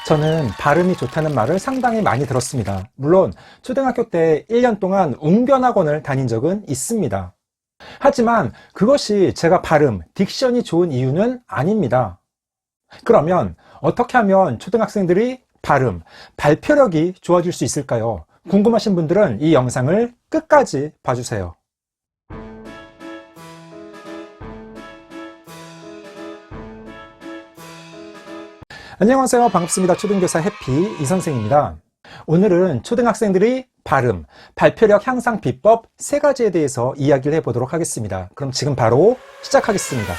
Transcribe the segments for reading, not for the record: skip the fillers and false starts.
저는 발음이 좋다는 말을 상당히 많이 들었습니다. 물론 초등학교 때 1년 동안 웅변학원을 다닌 적은 있습니다. 하지만 그것이 제가 발음, 딕션이 좋은 이유는 아닙니다. 그러면 어떻게 하면 초등학생들이 발음, 발표력이 좋아질 수 있을까요? 궁금하신 분들은 이 영상을 끝까지 봐주세요. 안녕하세요. 반갑습니다. 초등교사 해피 이선생입니다. 오늘은 초등학생들이 발음, 발표력 향상 비법 3가지에 대해서 이야기를 해보도록 하겠습니다. 그럼 지금 바로 시작하겠습니다.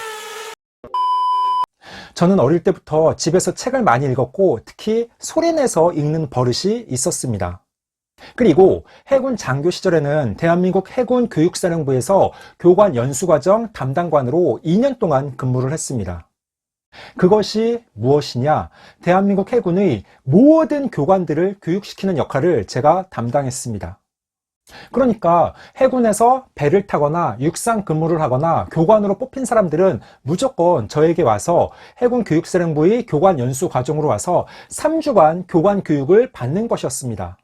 저는 어릴 때부터 집에서 책을 많이 읽었고 특히 소리내서 읽는 버릇이 있었습니다. 그리고 해군 장교 시절에는 대한민국 해군 교육사령부에서 교관 연수과정 담당관으로 2년 동안 근무를 했습니다. 그것이 무엇이냐? 대한민국 해군의 모든 교관들을 교육시키는 역할을 제가 담당했습니다. 그러니까 해군에서 배를 타거나 육상 근무를 하거나 교관으로 뽑힌 사람들은 무조건 저에게 와서 해군 교육사령부의 교관 연수 과정으로 와서 3주간 교관 교육을 받는 것이었습니다.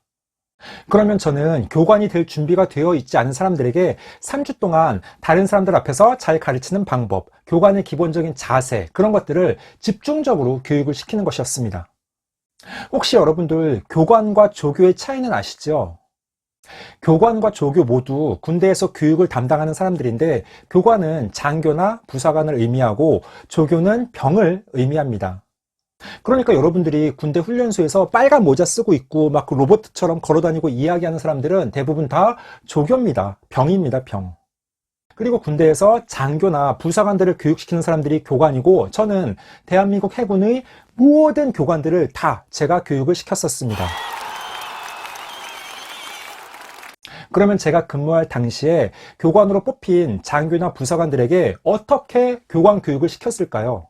그러면 저는 교관이 될 준비가 되어 있지 않은 사람들에게 3주 동안 다른 사람들 앞에서 잘 가르치는 방법, 교관의 기본적인 자세, 그런 것들을 집중적으로 교육을 시키는 것이었습니다. 혹시 여러분들 교관과 조교의 차이는 아시죠? 교관과 조교 모두 군대에서 교육을 담당하는 사람들인데 교관은 장교나 부사관을 의미하고 조교는 병을 의미합니다. 그러니까 여러분들이 군대 훈련소에서 빨간 모자 쓰고 있고 막 로봇처럼 걸어다니고 이야기하는 사람들은 대부분 다 조교입니다. 병입니다. 병. 그리고 군대에서 장교나 부사관들을 교육시키는 사람들이 교관이고 저는 대한민국 해군의 모든 교관들을 다 제가 교육을 시켰었습니다. 그러면 제가 근무할 당시에 교관으로 뽑힌 장교나 부사관들에게 어떻게 교관 교육을 시켰을까요?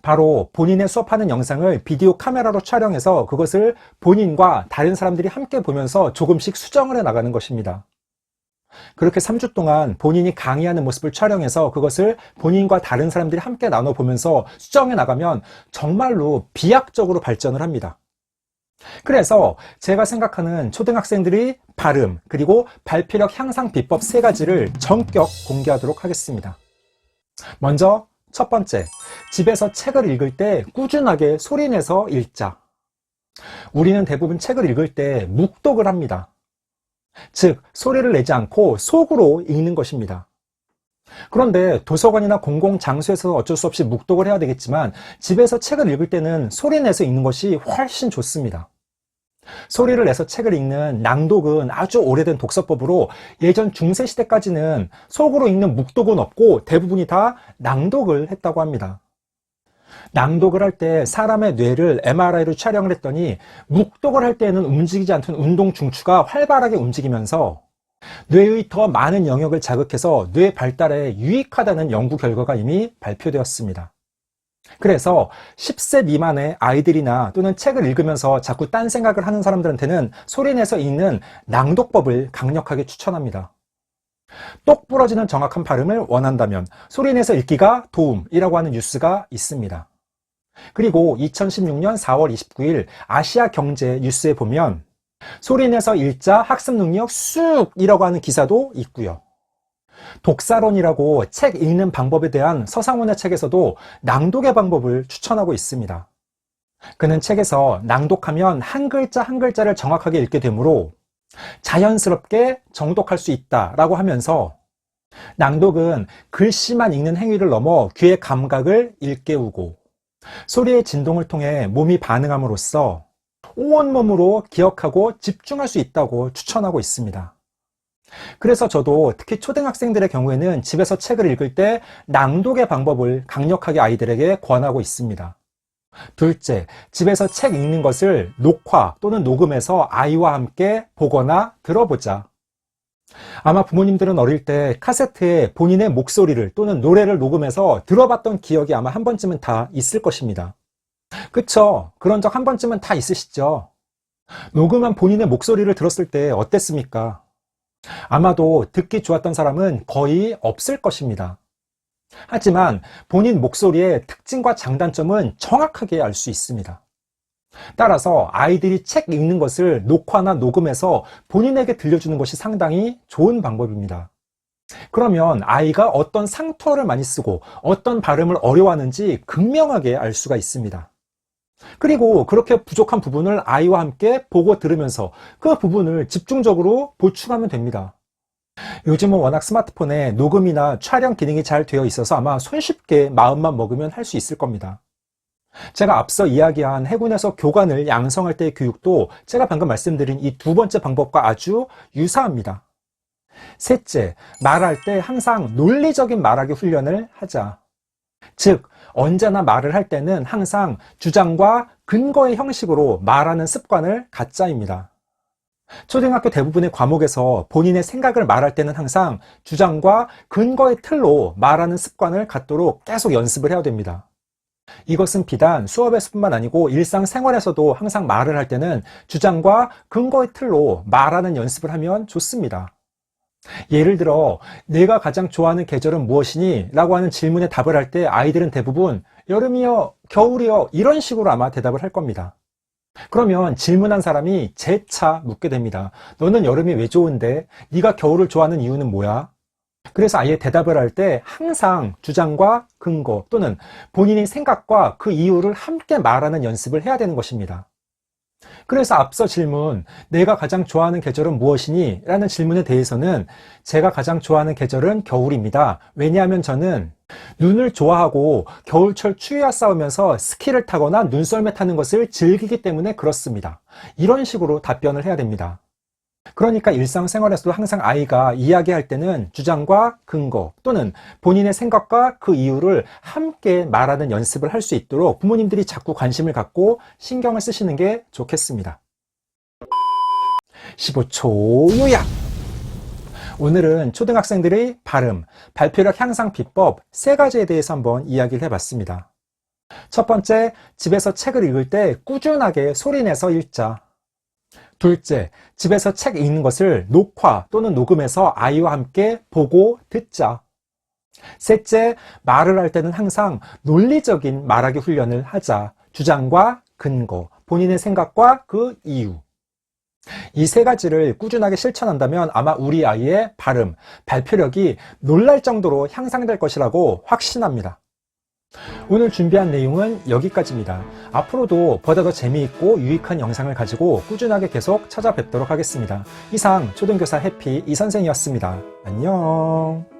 바로 본인의 수업하는 영상을 비디오 카메라로 촬영해서 그것을 본인과 다른 사람들이 함께 보면서 조금씩 수정을 해 나가는 것입니다. 그렇게 3주 동안 본인이 강의하는 모습을 촬영해서 그것을 본인과 다른 사람들이 함께 나눠보면서 수정해 나가면 정말로 비약적으로 발전을 합니다. 그래서 제가 생각하는 초등학생들이 발음 그리고 발표력 향상 비법 3가지를 전격 공개하도록 하겠습니다. 먼저 첫 번째, 집에서 책을 읽을 때 꾸준하게 소리내서 읽자. 우리는 대부분 책을 읽을 때 묵독을 합니다. 즉, 소리를 내지 않고 속으로 읽는 것입니다. 그런데 도서관이나 공공장소에서 어쩔 수 없이 묵독을 해야 되겠지만 집에서 책을 읽을 때는 소리내서 읽는 것이 훨씬 좋습니다. 소리를 내서 책을 읽는 낭독은 아주 오래된 독서법으로 예전 중세시대까지는 속으로 읽는 묵독은 없고 대부분이 다 낭독을 했다고 합니다. 낭독을 할 때 사람의 뇌를 MRI로 촬영을 했더니 묵독을 할 때는 움직이지 않던 운동 중추가 활발하게 움직이면서 뇌의 더 많은 영역을 자극해서 뇌 발달에 유익하다는 연구 결과가 이미 발표되었습니다. 그래서 10세 미만의 아이들이나 또는 책을 읽으면서 자꾸 딴 생각을 하는 사람들한테는 소리내서 읽는 낭독법을 강력하게 추천합니다. 똑 부러지는 정확한 발음을 원한다면 소리내서 읽기가 도움이라고 하는 뉴스가 있습니다. 그리고 2016년 4월 29일 아시아 경제 뉴스에 보면 소리내서 읽자 학습 능력 쑥이라고 하는 기사도 있고요. 독사론이라고 책 읽는 방법에 대한 서상훈의 책에서도 낭독의 방법을 추천하고 있습니다. 그는 책에서 낭독하면 한 글자 한 글자를 정확하게 읽게 되므로 자연스럽게 정독할 수 있다라고 하면서 낭독은 글씨만 읽는 행위를 넘어 귀의 감각을 일깨우고 소리의 진동을 통해 몸이 반응함으로써 온몸으로 기억하고 집중할 수 있다고 추천하고 있습니다. 그래서 저도 특히 초등학생들의 경우에는 집에서 책을 읽을 때 낭독의 방법을 강력하게 아이들에게 권하고 있습니다. 둘째, 집에서 책 읽는 것을 녹화 또는 녹음해서 아이와 함께 보거나 들어보자. 아마 부모님들은 어릴 때 카세트에 본인의 목소리를 또는 노래를 녹음해서 들어봤던 기억이 아마 한 번쯤은 다 있을 것입니다. 그쵸? 그런 적 한 번쯤은 다 있으시죠? 녹음한 본인의 목소리를 들었을 때 어땠습니까? 아마도 듣기 좋았던 사람은 거의 없을 것입니다. 하지만 본인 목소리의 특징과 장단점은 정확하게 알 수 있습니다. 따라서 아이들이 책 읽는 것을 녹화나 녹음해서 본인에게 들려주는 것이 상당히 좋은 방법입니다. 그러면 아이가 어떤 상투어를 많이 쓰고 어떤 발음을 어려워하는지 극명하게 알 수가 있습니다. 그리고 그렇게 부족한 부분을 아이와 함께 보고 들으면서 그 부분을 집중적으로 보충하면 됩니다. 요즘은 워낙 스마트폰에 녹음이나 촬영 기능이 잘 되어 있어서 아마 손쉽게 마음만 먹으면 할 수 있을 겁니다. 제가 앞서 이야기한 해군에서 교관을 양성할 때의 교육도 제가 방금 말씀드린 이 두 번째 방법과 아주 유사합니다. 셋째, 말할 때 항상 논리적인 말하기 훈련을 하자. 즉, 언제나 말을 할 때는 항상 주장과 근거의 형식으로 말하는 습관을 갖자입니다. 초등학교 대부분의 과목에서 본인의 생각을 말할 때는 항상 주장과 근거의 틀로 말하는 습관을 갖도록 계속 연습을 해야 됩니다. 이것은 비단 수업에서뿐만 아니고 일상생활에서도 항상 말을 할 때는 주장과 근거의 틀로 말하는 연습을 하면 좋습니다. 예를 들어 내가 가장 좋아하는 계절은 무엇이니? 라고 하는 질문에 답을 할 때 아이들은 대부분 여름이요, 겨울이요 이런 식으로 아마 대답을 할 겁니다. 그러면 질문한 사람이 재차 묻게 됩니다. 너는 여름이 왜 좋은데? 네가 겨울을 좋아하는 이유는 뭐야? 그래서 아예 대답을 할 때 항상 주장과 근거 또는 본인의 생각과 그 이유를 함께 말하는 연습을 해야 되는 것입니다. 그래서 앞서 질문, 내가 가장 좋아하는 계절은 무엇이니? 라는 질문에 대해서는 제가 가장 좋아하는 계절은 겨울입니다. 왜냐하면 저는 눈을 좋아하고 겨울철 추위와 싸우면서 스키를 타거나 눈썰매 타는 것을 즐기기 때문에 그렇습니다. 이런 식으로 답변을 해야 됩니다. 그러니까 일상생활에서도 항상 아이가 이야기할 때는 주장과 근거 또는 본인의 생각과 그 이유를 함께 말하는 연습을 할 수 있도록 부모님들이 자꾸 관심을 갖고 신경을 쓰시는 게 좋겠습니다. 15초 요약! 오늘은 초등학생들의 발음, 발표력 향상 비법 3가지에 대해서 한번 이야기를 해봤습니다. 첫 번째, 집에서 책을 읽을 때 꾸준하게 소리내서 읽자. 둘째, 집에서 책 읽는 것을 녹화 또는 녹음해서 아이와 함께 보고 듣자. 셋째, 말을 할 때는 항상 논리적인 말하기 훈련을 하자. 주장과 근거, 본인의 생각과 그 이유. 이 3가지를 꾸준하게 실천한다면 아마 우리 아이의 발음, 발표력이 놀랄 정도로 향상될 것이라고 확신합니다. 오늘 준비한 내용은 여기까지입니다. 앞으로도 보다 더 재미있고 유익한 영상을 가지고 꾸준하게 계속 찾아뵙도록 하겠습니다. 이상 초등교사 해피 이선생이었습니다. 안녕.